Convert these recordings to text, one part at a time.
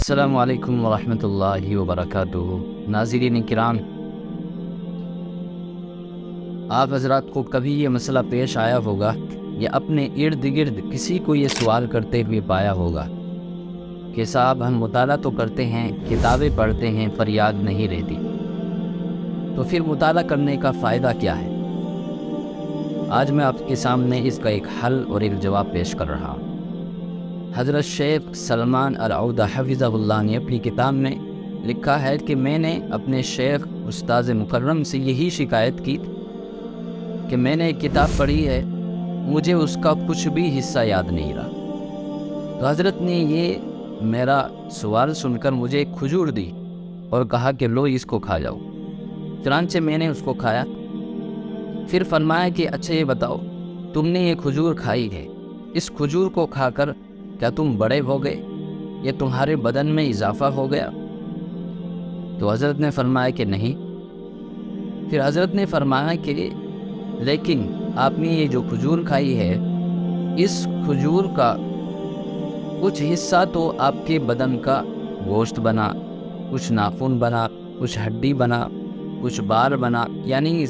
السلام علیکم ورحمۃ اللہ وبرکاتہ۔ ناظرین کرام، آپ حضرات کو کبھی یہ مسئلہ پیش آیا ہوگا یا اپنے ارد گرد کسی کو یہ سوال کرتے ہوئے پایا ہوگا کہ صاحب ہم مطالعہ تو کرتے ہیں، کتابیں پڑھتے ہیں، پر یاد نہیں رہتی، تو پھر مطالعہ کرنے کا فائدہ کیا ہے؟ آج میں آپ کے سامنے اس کا ایک حل اور ایک جواب پیش کر رہا ہوں۔ حضرت شیخ سلمان العودہ حفظہ اللہ نے اپنی کتاب میں لکھا ہے کہ میں نے اپنے شیخ استاذ مکرم سے یہی شکایت کی کہ میں نے ایک کتاب پڑھی ہے، مجھے اس کا کچھ بھی حصہ یاد نہیں رہا۔ تو حضرت نے یہ میرا سوال سن کر مجھے ایک کھجور دی اور کہا کہ لو اس کو کھا جاؤ۔ چنانچہ میں نے اس کو کھایا، پھر فرمایا کہ اچھا یہ بتاؤ، تم نے یہ کھجور کھائی ہے، اس کھجور کو کھا کر کیا تم بڑے ہو گئے یا تمہارے بدن میں اضافہ ہو گیا؟ تو حضرت نے فرمایا کہ نہیں۔ پھر حضرت نے فرمایا کہ لیکن آپ نے یہ جو کھجور کھائی ہے، اس کھجور کا کچھ حصہ تو آپ کے بدن کا گوشت بنا، کچھ ناخن بنا، کچھ ہڈی بنا، کچھ بال بنا، یعنی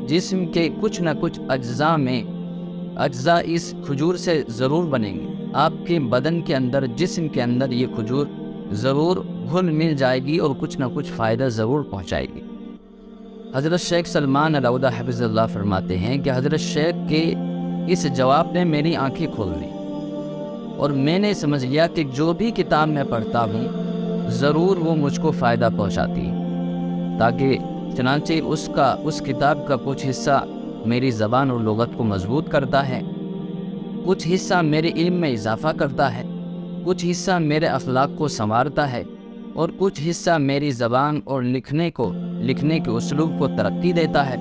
جسم کے کچھ نہ کچھ اجزاء اس کھجور سے ضرور بنیں گے۔ آپ کے بدن کے اندر، جسم کے اندر یہ کھجور ضرور گھل مل جائے گی اور کچھ نہ کچھ فائدہ ضرور پہنچائے گی۔ حضرت شیخ سلمان العودہ حفظ اللہ فرماتے ہیں کہ حضرت شیخ کے اس جواب نے میری آنکھیں کھول دی اور میں نے سمجھ لیا کہ جو بھی کتاب میں پڑھتا ہوں ضرور وہ مجھ کو فائدہ پہنچاتی ہے، تاکہ چنانچہ اس کتاب کا کچھ حصہ میری زبان اور لغت کو مضبوط کرتا ہے، کچھ حصہ میرے علم میں اضافہ کرتا ہے، کچھ حصہ میرے اخلاق کو سنوارتا ہے، اور کچھ حصہ میری زبان اور لکھنے کے اسلوب کو ترقی دیتا ہے۔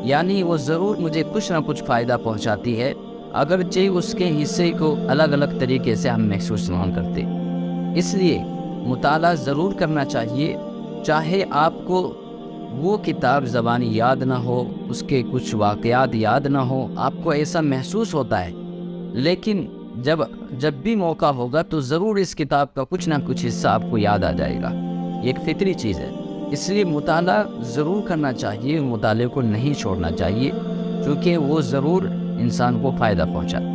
یعنی وہ ضرور مجھے کچھ نہ کچھ فائدہ پہنچاتی ہے، اگرچہ اس کے حصے کو الگ الگ طریقے سے ہم محسوس نہیں کرتے۔ اس لیے مطالعہ ضرور کرنا چاہیے، چاہے آپ کو وہ کتاب زبانی یاد نہ ہو، اس کے کچھ واقعات یاد نہ ہو، آپ کو ایسا محسوس ہوتا ہے، لیکن جب بھی موقع ہوگا تو ضرور اس کتاب کا کچھ نہ کچھ حصہ آپ کو یاد آ جائے گا۔ یہ ایک فطری چیز ہے، اس لیے مطالعہ ضرور کرنا چاہیے، مطالعے کو نہیں چھوڑنا چاہیے، کیونکہ وہ ضرور انسان کو فائدہ پہنچاتا ہے۔